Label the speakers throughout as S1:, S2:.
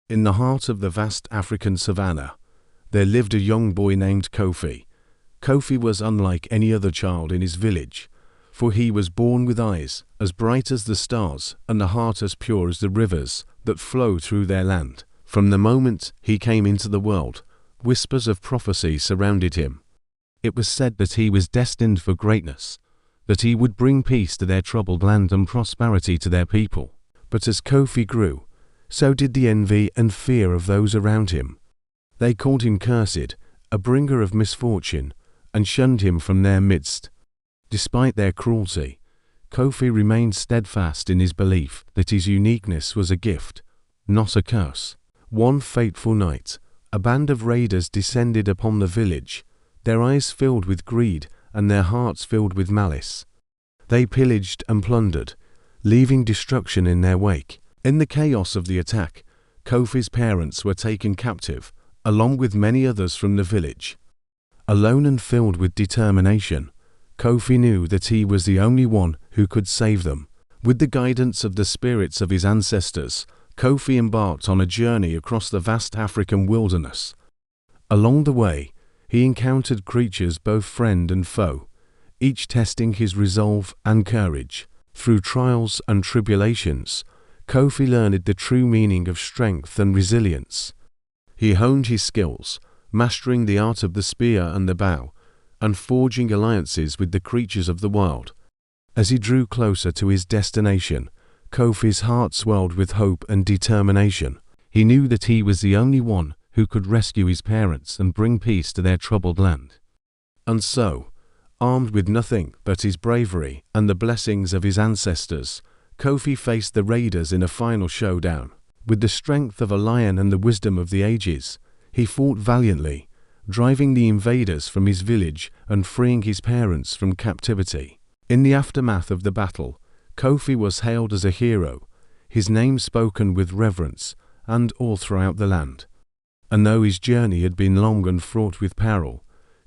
S1: In the heart of the vast African savannah, there lived a young boy named Kofi. Kofi was unlike any other child in his village, for he was born with eyes as bright as the stars and a heart as pure as the rivers that flow through their land. From the moment he came into the world, whispers of prophecy surrounded him. It was said that he was destined for greatness, that he would bring peace to their troubled land and prosperity to their people. But as Kofi grew, so did the envy and fear of those around him. They called him cursed, a bringer of misfortune, and shunned him from their midst. Despite their cruelty, Kofi remained steadfast in his belief that his uniqueness was a gift, not a curse. One fateful night, a band of raiders descended upon the village, their eyes filled with greed and their hearts filled with malice. They pillaged and plundered, leaving destruction in their wake. In the chaos of the attack, Kofi's parents were taken captive, along with many others from the village. Alone and filled with determination, Kofi knew that he was the only one who could save them. With the guidance of the spirits of his ancestors, Kofi embarked on a journey across the vast African wilderness. Along the way, he encountered creatures both friend and foe, each testing his resolve and courage. Through trials and tribulations, Kofi learned the true meaning of strength and resilience. He honed his skills, mastering the art of the spear and the bow, and forging alliances with the creatures of the wild. As he drew closer to his destination, Kofi's heart swelled with hope and determination. He knew that he was the only one who could rescue his parents and bring peace to their troubled land. And so, armed with nothing but his bravery and the blessings of his ancestors, Kofi faced the raiders in a final showdown. With the strength of a lion and the wisdom of the ages, he fought valiantly, driving the invaders from his village and freeing his parents from captivity. In the aftermath of the battle, Kofi was hailed as a hero, his name spoken with reverence and awe throughout the land. And though his journey had been long and fraught with peril,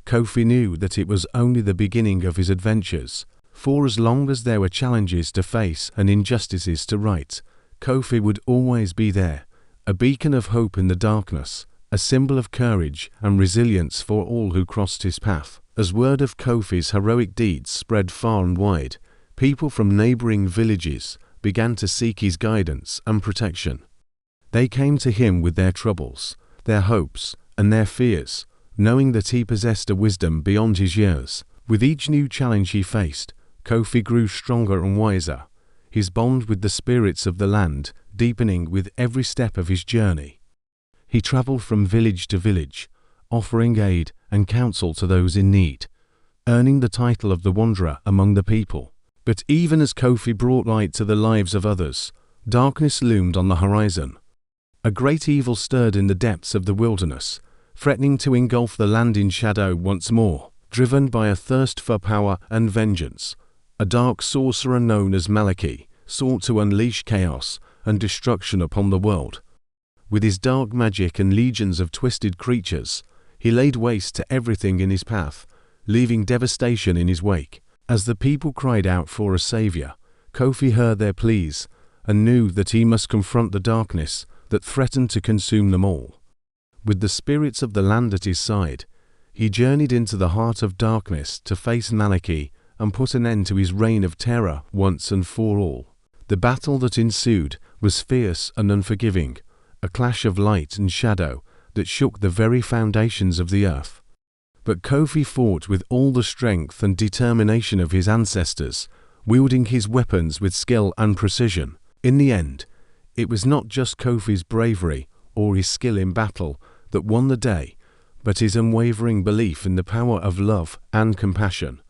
S1: Kofi knew that it was only the beginning of his adventures. For as long as there were challenges to face and injustices to right, Kofi would always be there, a beacon of hope in the darkness, a symbol of courage and resilience for all who crossed his path. As word of Kofi's heroic deeds spread far and wide, people from neighboring villages began to seek his guidance and protection. They came to him with their troubles, their hopes, and their fears, knowing that he possessed a wisdom beyond his years. With each new challenge he faced, Kofi grew stronger and wiser, his bond with the spirits of the land deepening with every step of his journey. He traveled from village to village, offering aid and counsel to those in need, earning the title of the wanderer among the people. But even as Kofi brought light to the lives of others, darkness loomed on the horizon. A great evil stirred in the depths of the wilderness, threatening to engulf the land in shadow once more. Driven by a thirst for power and vengeance, a dark sorcerer known as Malaki sought to unleash chaos and destruction upon the world. With his dark magic and legions of twisted creatures, he laid waste to everything in his path, leaving devastation in his wake. As the people cried out for a savior, Kofi heard their pleas and knew that he must confront the darkness that threatened to consume them all. With the spirits of the land at his side, he journeyed into the heart of darkness to face Malaki and put an end to his reign of terror once and for all. The battle that ensued was fierce and unforgiving, a clash of light and shadow that shook the very foundations of the earth. But Kofi fought with all the strength and determination of his ancestors, wielding his weapons with skill and precision. In the end, it was not just Kofi's bravery or his skill in battle that won the day, but his unwavering belief in the power of love and compassion.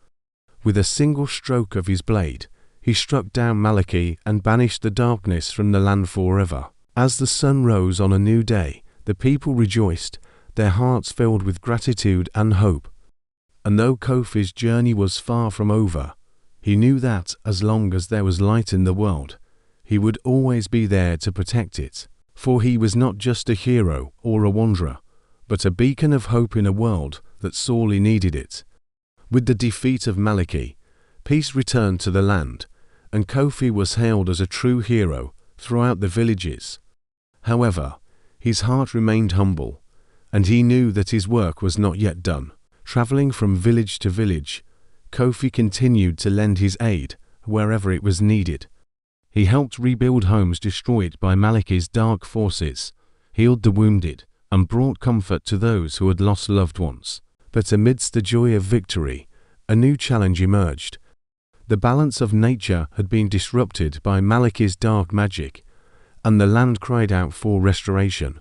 S1: With a single stroke of his blade, he struck down Malaki and banished the darkness from the land forever. As the sun rose on a new day, the people rejoiced, their hearts filled with gratitude and hope. And though Kofi's journey was far from over, he knew that as long as there was light in the world, he would always be there to protect it. For he was not just a hero or a wanderer, but a beacon of hope in a world that sorely needed it. With the defeat of Malaki, peace returned to the land, and Kofi was hailed as a true hero throughout the villages. However, His heart remained humble, and he knew that his work was not yet done. Traveling from village to village, Kofi continued to lend his aid wherever it was needed. He helped rebuild homes destroyed by Malaki's dark forces, healed the wounded, and brought comfort to those who had lost loved ones. But amidst the joy of victory, a new challenge emerged. The balance of nature had been disrupted by Malaki's dark magic, and the land cried out for restoration.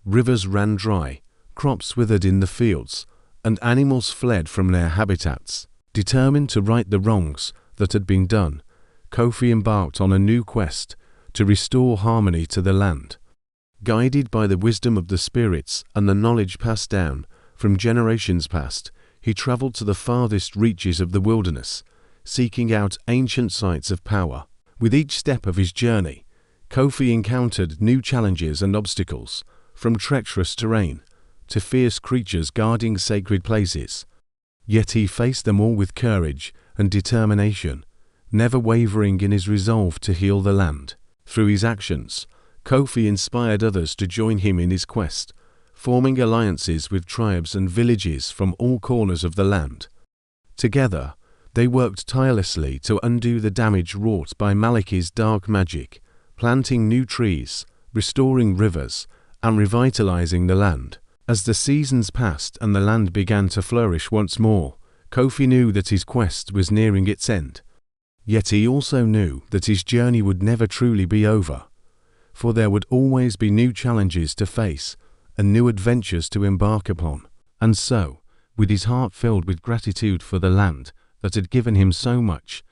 S1: Rivers ran dry, crops withered in the fields, and animals fled from their habitats. Determined to right the wrongs that had been done, Kofi embarked on a new quest to restore harmony to the land. Guided by the wisdom of the spirits and the knowledge passed down from generations past, he traveled to the farthest reaches of the wilderness, seeking out ancient sites of power. With each step of his journey, Kofi encountered new challenges and obstacles, from treacherous terrain to fierce creatures guarding sacred places. Yet he faced them all with courage and determination, never wavering in his resolve to heal the land. Through his actions, Kofi inspired others to join him in his quest, forming alliances with tribes and villages from all corners of the land. Together, they worked tirelessly to undo the damage wrought by Malaki's dark magic, planting new trees, restoring rivers, and revitalizing the land. As the seasons passed and the land began to flourish once more, Kofi knew that his quest was nearing its end. Yet he also knew that his journey would never truly be over, for there would always be new challenges to face and new adventures to embark upon. And so, with his heart filled with gratitude for the land that had given him so much,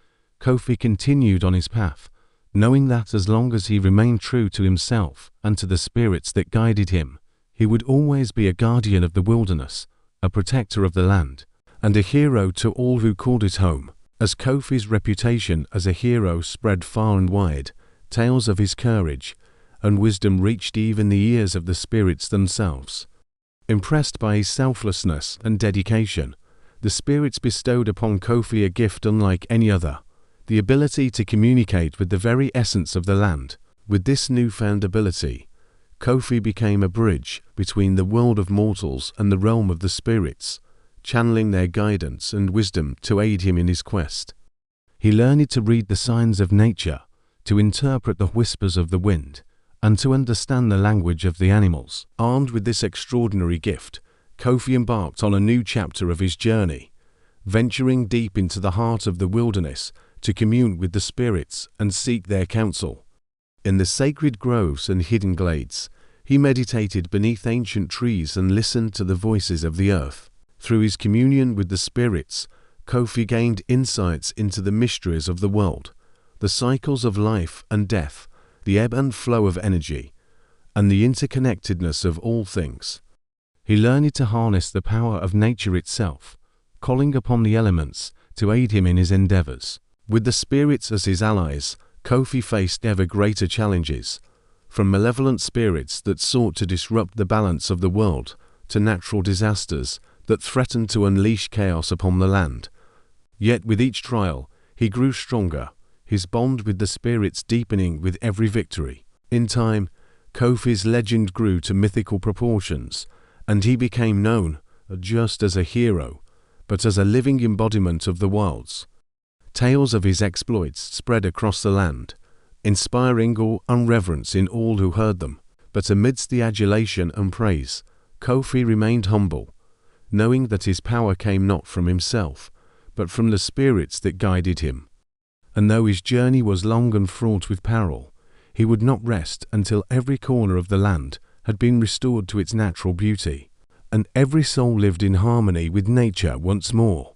S1: Kofi continued on his path, knowing that as long as he remained true to himself and to the spirits that guided him, he would always be a guardian of the wilderness, a protector of the land, and a hero to all who called it home. As Kofi's reputation as a hero spread far and wide, tales of his courage and wisdom reached even the ears of the spirits themselves. Impressed by his selflessness and dedication, the spirits bestowed upon Kofi a gift unlike any other, the ability to communicate with the very essence of the land. With this newfound ability, Kofi became a bridge between the world of mortals and the realm of the spirits, channeling their guidance and wisdom to aid him in his quest. He learned to read the signs of nature, to interpret the whispers of the wind, and to understand the language of the animals. Armed with this extraordinary gift, Kofi embarked on a new chapter of his journey, venturing deep into the heart of the wilderness to commune with the spirits and seek their counsel. In the sacred groves and hidden glades, he meditated beneath ancient trees and listened to the voices of the earth. Through his communion with the spirits, Kofi gained insights into the mysteries of the world, the cycles of life and death, the ebb and flow of energy, and the interconnectedness of all things. He learned to harness the power of nature itself, calling upon the elements to aid him in his endeavors. With the spirits as his allies, Kofi faced ever greater challenges, from malevolent spirits that sought to disrupt the balance of the world to natural disasters that threatened to unleash chaos upon the land. Yet with each trial, he grew stronger, his bond with the spirits deepening with every victory. In time, Kofi's legend grew to mythical proportions, and he became known not just as a hero, but as a living embodiment of the wilds. Tales of his exploits spread across the land, inspiring awe and reverence in all who heard them. But amidst the adulation and praise, Kofi remained humble, knowing that his power came not from himself, but from the spirits that guided him. And though his journey was long and fraught with peril, he would not rest until every corner of the land had been restored to its natural beauty, and every soul lived in harmony with nature once more.